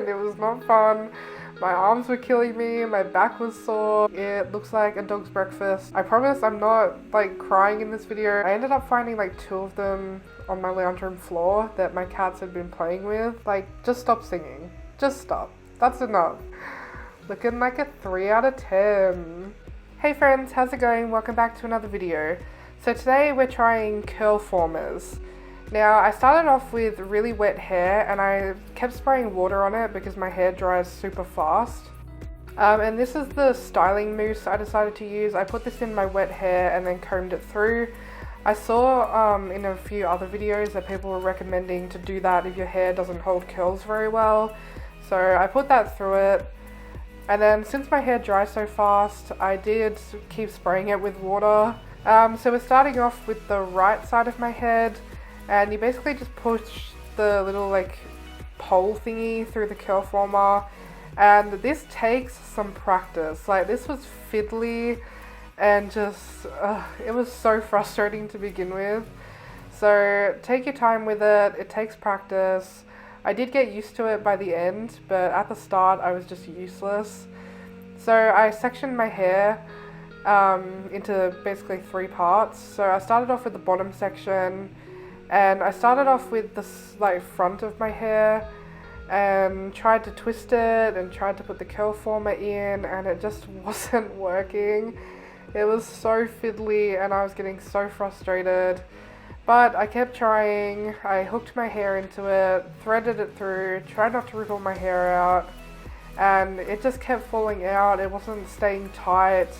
It was not fun. My arms were killing me, my back was sore. It looks like a dog's breakfast. I promise I'm not like crying in this video. I ended up finding like 2 of them on my lounge room floor that my cats had been playing with. Like, just stop singing. Just stop. That's enough. Looking like a 3 out of 10. Hey friends, how's it going? Welcome back to another video. So today we're trying Curlformers. Now, I started off with really wet hair and I kept spraying water on it because my hair dries super fast. And this is the styling mousse I decided to use. I put this in my wet hair and then combed it through. I saw in a few other videos that people were recommending to do that if your hair doesn't hold curls very well. So I put that through it. And then since my hair dries so fast, I did keep spraying it with water. So we're starting off with the right side of my head. And you basically just push the little like pole thingy through the curl former, and this takes some practice. Like, this was fiddly and just it was so frustrating to begin with. So take your time with it. It takes practice. I did get used to it by the end, but at the start I was just useless. So I sectioned my hair into basically 3 parts. So I started off with the bottom section. And I started off with the like front of my hair and tried to twist it and tried to put the curl former in, and it just wasn't working. It was so fiddly and I was getting so frustrated. But I kept trying. I hooked my hair into it, threaded it through, tried not to rip all my hair out, and it just kept falling out. It wasn't staying tight.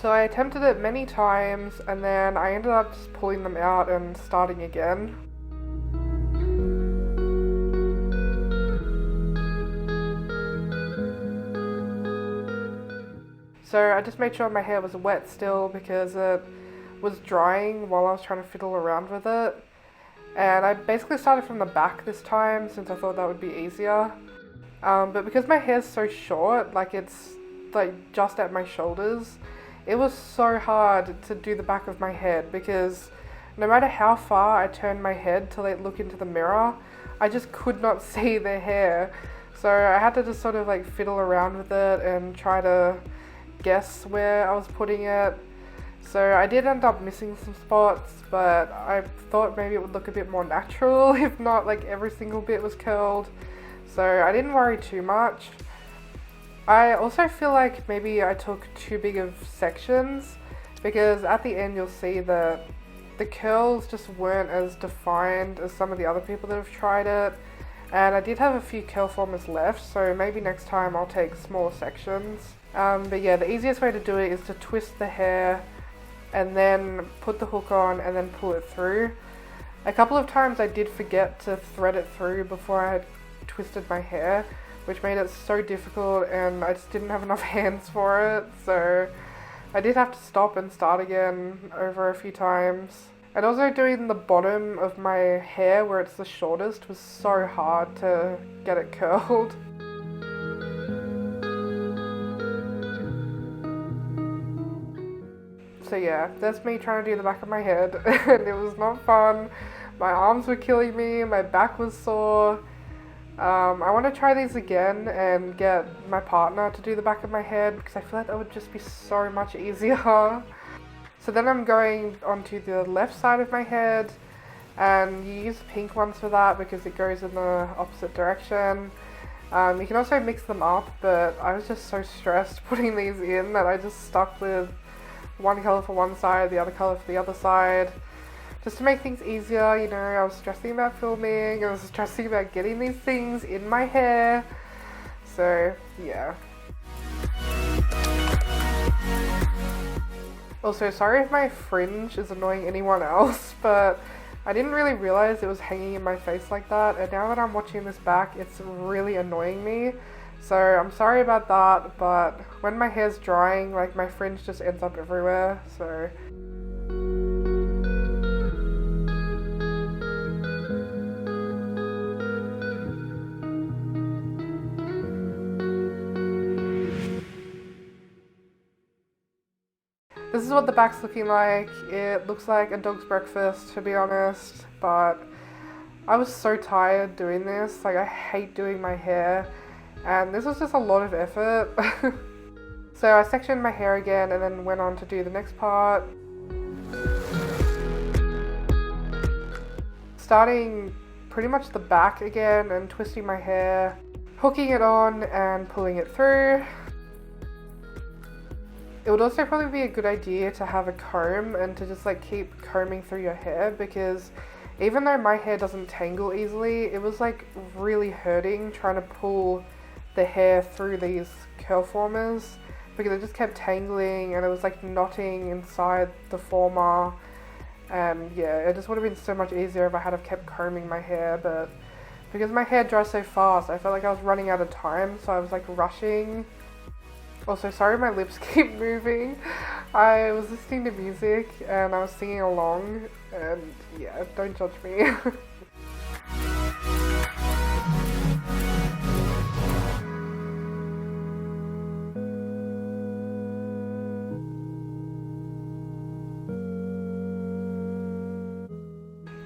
So I attempted it many times and then I ended up just pulling them out and starting again. So I just made sure my hair was wet still because it was drying while I was trying to fiddle around with it. And I basically started from the back this time since I thought that would be easier. But because my hair's so short, like it's like just at my shoulders, it was so hard to do the back of my head because no matter how far I turned my head to like look into the mirror, I just could not see the hair. So I had to just sort of like fiddle around with it and try to guess where I was putting it. So I did end up missing some spots, but I thought maybe it would look a bit more natural if not like every single bit was curled. So I didn't worry too much. I also feel like maybe I took too big of sections because at the end you'll see that the curls just weren't as defined as some of the other people that have tried it. And I did have a few Curlformers left, so maybe next time I'll take smaller sections. But yeah, the easiest way to do it is to twist the hair and then put the hook on and then pull it through. A couple of times I did forget to thread it through before I had twisted my hair, which made it so difficult and I just didn't have enough hands for it. So I did have to stop and start again over a few times. And also doing the bottom of my hair where it's the shortest was so hard to get it curled. So yeah, that's me trying to do the back of my head and it was not fun. My arms were killing me, my back was sore. I want to try these again and get my partner to do the back of my head because I feel like that would just be so much easier. So then I'm going onto the left side of my head, and you use the pink ones for that because it goes in the opposite direction. You can also mix them up, but I was just so stressed putting these in that I just stuck with one colour for one side, the other colour for the other side. Just to make things easier, you know, I was stressing about filming, I was stressing about getting these things in my hair. So, yeah. Also, sorry if my fringe is annoying anyone else, but I didn't really realize it was hanging in my face like that, and now that I'm watching this back, it's really annoying me. So I'm sorry about that, but when my hair's drying, like my fringe just ends up everywhere, so. This is what the back's looking like. It looks like a dog's breakfast, to be honest, but I was so tired doing this. Like, I hate doing my hair, and this was just a lot of effort. So I sectioned my hair again and then went on to do the next part. Starting pretty much the back again and twisting my hair, hooking it on and pulling it through. It would also probably be a good idea to have a comb and to just like keep combing through your hair, because even though my hair doesn't tangle easily, it was like really hurting trying to pull the hair through these Curlformers, because it just kept tangling and it was like knotting inside the former. And yeah, it just would have been so much easier if I had have kept combing my hair, but because my hair dries so fast, I felt like I was running out of time, so I was like rushing. Also, sorry my lips keep moving. I was listening to music and I was singing along, and yeah, don't judge me.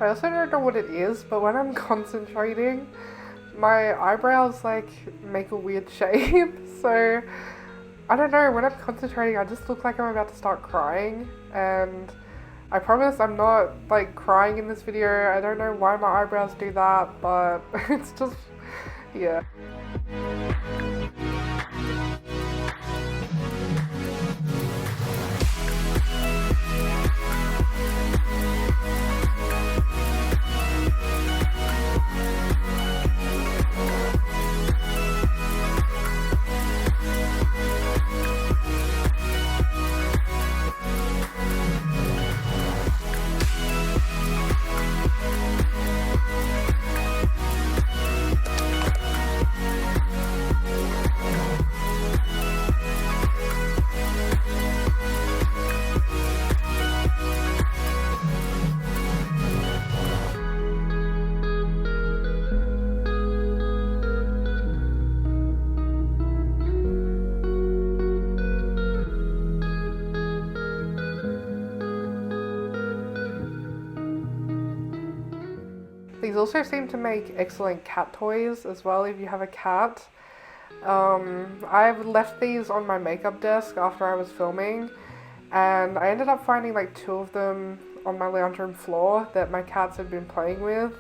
I also don't know what it is, but when I'm concentrating, my eyebrows like make a weird shape, so I don't know, when I'm concentrating I just look like I'm about to start crying, and I promise I'm not like crying in this video. I don't know why my eyebrows do that, but it's just, yeah. These also seem to make excellent cat toys as well if you have a cat. I've left these on my makeup desk after I was filming, and I ended up finding like 2 of them on my lounge room floor that my cats had been playing with.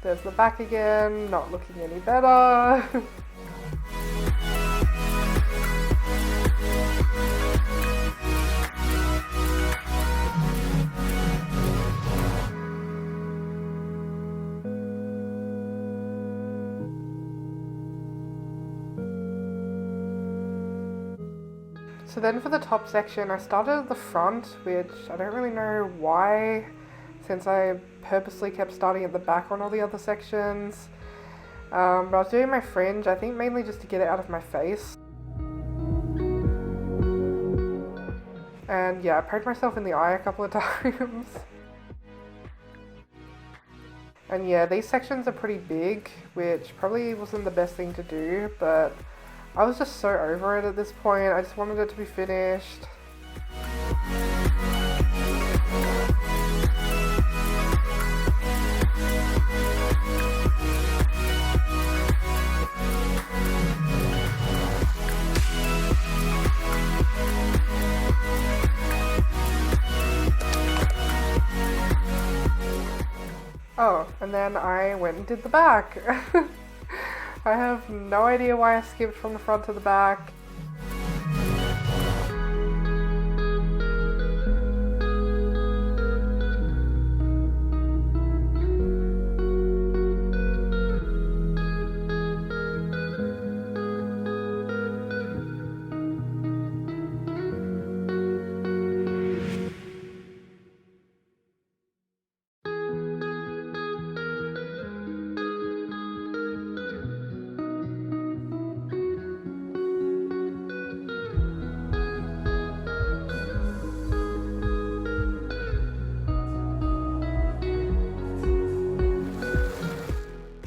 There's the back again, not looking any better. So then for the top section, I started at the front, which I don't really know why, since I purposely kept starting at the back on all the other sections. But I was doing my fringe, I think mainly just to get it out of my face. And yeah, I poked myself in the eye a couple of times. And yeah, these sections are pretty big, which probably wasn't the best thing to do, but I was just so over it at this point. I just wanted it to be finished. and then I went and did the back. I have no idea why I skipped from the front to the back.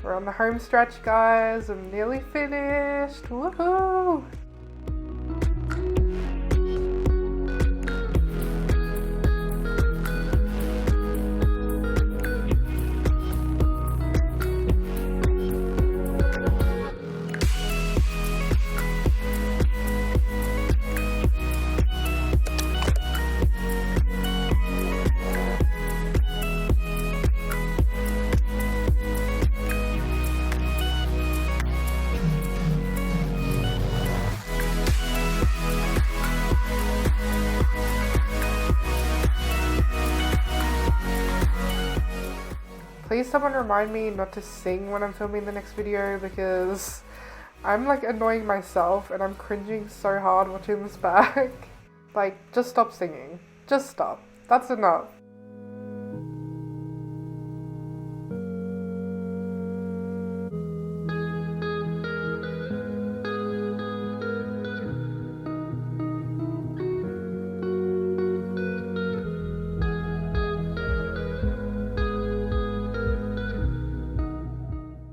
We're on the home stretch, guys. I'm nearly finished. Woohoo! Please someone remind me not to sing when I'm filming the next video, because I'm like annoying myself and I'm cringing so hard watching this back. Like, just stop singing. Just stop. That's enough.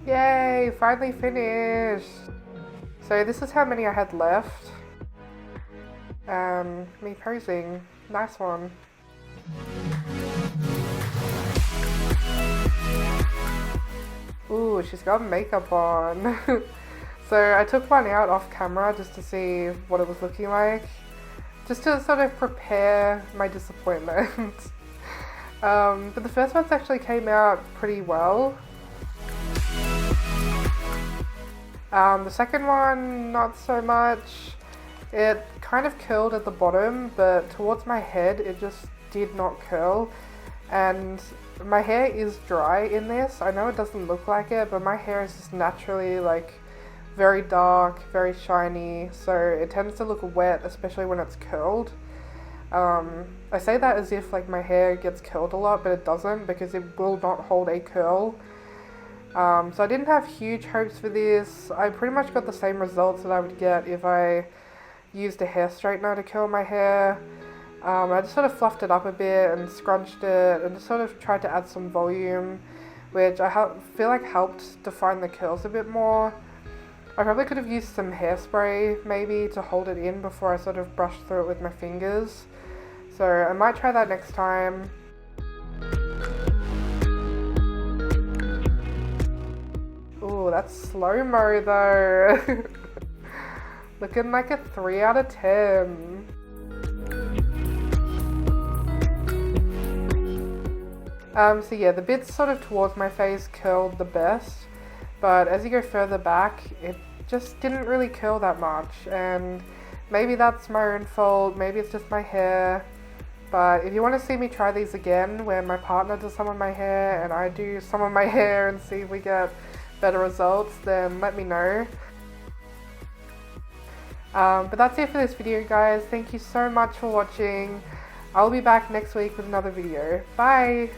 Yay, finally finished. So this is how many I had left. Me posing. Nice one. Ooh, she's got makeup on. So I took one out off camera just to see what it was looking like. Just to sort of prepare my disappointment. But the first ones actually came out pretty well. The second one, not so much. It kind of curled at the bottom, but towards my head it just did not curl. And my hair is dry in this. I know it doesn't look like it, but my hair is just naturally like very dark, very shiny, so it tends to look wet, especially when it's curled. I say that as if like my hair gets curled a lot, but it doesn't, because it will not hold a curl. So I didn't have huge hopes for this. I pretty much got the same results that I would get if I used a hair straightener to curl my hair. I just sort of fluffed it up a bit and scrunched it and just sort of tried to add some volume, which I feel like helped define the curls a bit more. I probably could have used some hairspray maybe to hold it in before I sort of brushed through it with my fingers. So I might try that next time. Ooh, that's slow-mo though. Looking like a 3 out of 10. So yeah, the bits sort of towards my face curled the best, but as you go further back, it just didn't really curl that much, and maybe that's my own fault, maybe it's just my hair. But if you want to see me try these again, where my partner does some of my hair and I do some of my hair and see if we get better results, then let me know. But that's it for this video, guys. Thank you so much for watching. I'll be back next week with another video. Bye!